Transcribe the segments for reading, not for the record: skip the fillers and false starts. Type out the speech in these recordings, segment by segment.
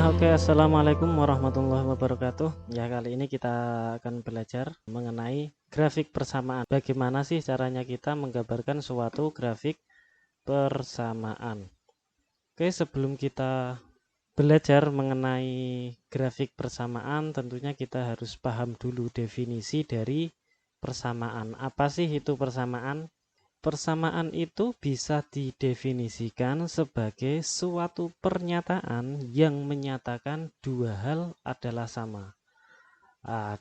Ya, oke. Assalamualaikum warahmatullahi wabarakatuh. Ya, kali ini kita akan belajar mengenai grafik persamaan. Bagaimana sih caranya kita menggambarkan suatu grafik persamaan? Oke, sebelum kita belajar mengenai grafik persamaan, tentunya kita harus paham dulu definisi dari persamaan. Apa sih itu persamaan? Persamaan itu bisa didefinisikan sebagai suatu pernyataan yang menyatakan dua hal adalah sama.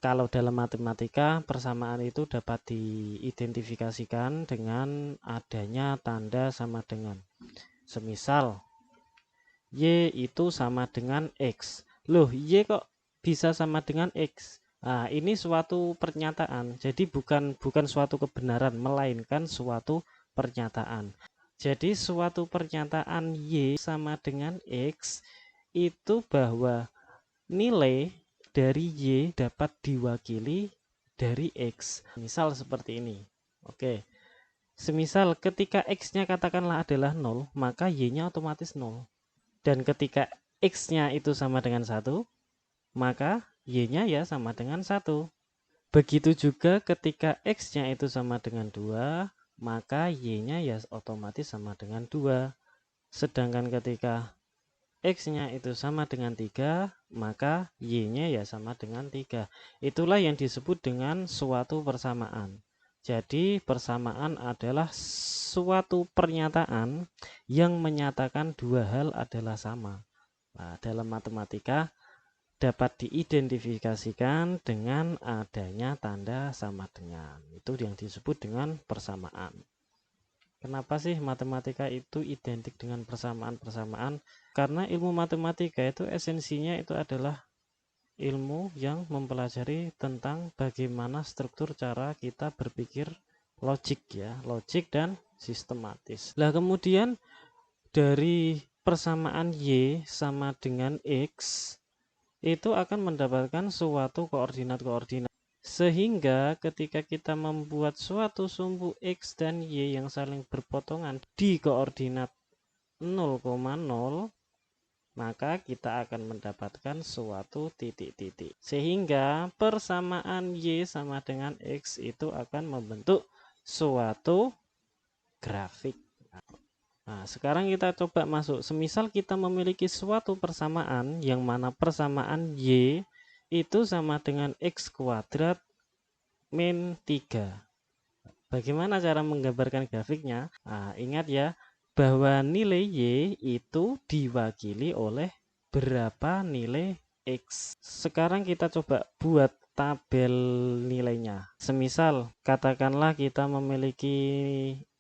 Kalau dalam matematika, persamaan itu dapat diidentifikasikan dengan adanya tanda sama dengan. Semisal, Y itu sama dengan X. Loh, Y kok bisa sama dengan X? Ini suatu pernyataan. Jadi bukan suatu kebenaran, melainkan suatu pernyataan. Jadi suatu pernyataan Y sama dengan X itu bahwa nilai dari Y dapat diwakili dari X. Misal seperti ini. Oke. Semisal ketika X-nya katakanlah adalah 0, maka Y-nya otomatis 0. Dan ketika X-nya itu sama dengan 1, maka Y-nya ya sama dengan 1. Begitu juga ketika X-nya itu sama dengan 2, maka Y-nya ya otomatis sama dengan 2. Sedangkan ketika X-nya itu sama dengan 3, maka Y-nya ya sama dengan 3. Itulah yang disebut dengan suatu persamaan. Jadi persamaan adalah suatu pernyataan yang menyatakan dua hal adalah sama. Dalam matematika dapat diidentifikasikan dengan adanya tanda sama dengan. Itu yang disebut dengan persamaan. Kenapa sih matematika itu identik dengan persamaan-persamaan? Karena ilmu matematika itu esensinya itu adalah ilmu yang mempelajari tentang bagaimana struktur cara kita berpikir logik ya, logik dan sistematis. Nah, kemudian dari persamaan Y sama dengan X itu akan mendapatkan suatu koordinat-koordinat. Sehingga ketika kita membuat suatu sumbu X dan Y yang saling berpotongan di koordinat 0,0, maka kita akan mendapatkan suatu titik-titik. Sehingga persamaan Y sama dengan X itu akan membentuk suatu grafik. Sekarang kita coba masuk. Semisal kita memiliki suatu persamaan yang mana persamaan Y itu sama dengan X kuadrat min 3. Bagaimana cara menggambarkan grafiknya? Ingat ya, bahwa nilai Y itu diwakili oleh berapa nilai X. Sekarang kita coba buat tabel nilainya. Semisal katakanlah kita memiliki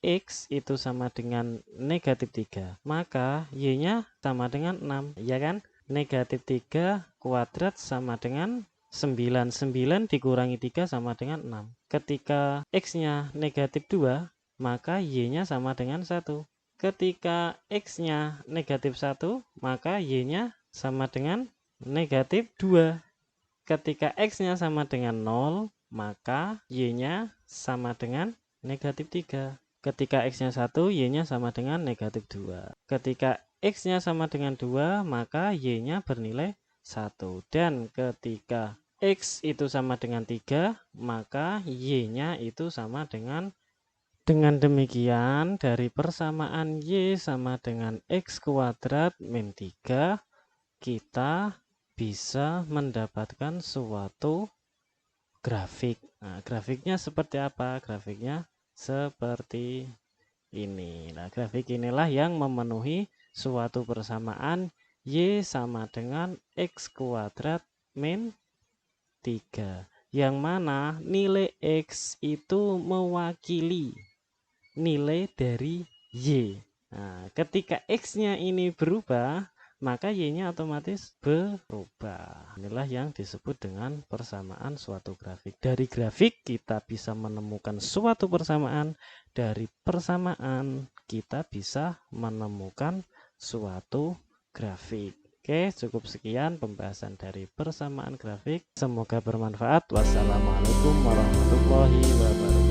X itu sama dengan negatif 3, maka Y-nya sama dengan 6, ya kan? Negatif 3 kuadrat sama dengan 9. 9 dikurangi 3 sama dengan 6. Ketika X-nya negatif 2, maka Y-nya sama dengan 1. Ketika X-nya negatif 1, maka Y-nya sama dengan negatif 2. Ketika X-nya sama dengan 0, maka Y-nya sama dengan negatif 3. Ketika X-nya 1, Y-nya sama dengan negatif 2. Ketika X-nya sama dengan 2, maka Y-nya bernilai 1. Dan ketika X itu sama dengan 3, maka Y-nya itu sama dengan. Dengan demikian, dari persamaan Y sama dengan X kuadrat min 3, kita bisa mendapatkan suatu grafik. Grafiknya seperti apa? Grafiknya seperti ini. Grafik inilah yang memenuhi suatu persamaan Y sama dengan X kuadrat min 3. Yang mana nilai X itu mewakili nilai dari Y. Ketika X-nya ini berubah, maka Y-nya otomatis berubah. Inilah yang disebut dengan persamaan suatu grafik. Dari grafik kita bisa menemukan suatu persamaan. Dari persamaan kita bisa menemukan suatu grafik. Oke, cukup sekian pembahasan dari persamaan grafik. Semoga bermanfaat. Wassalamualaikum warahmatullahi wabarakatuh.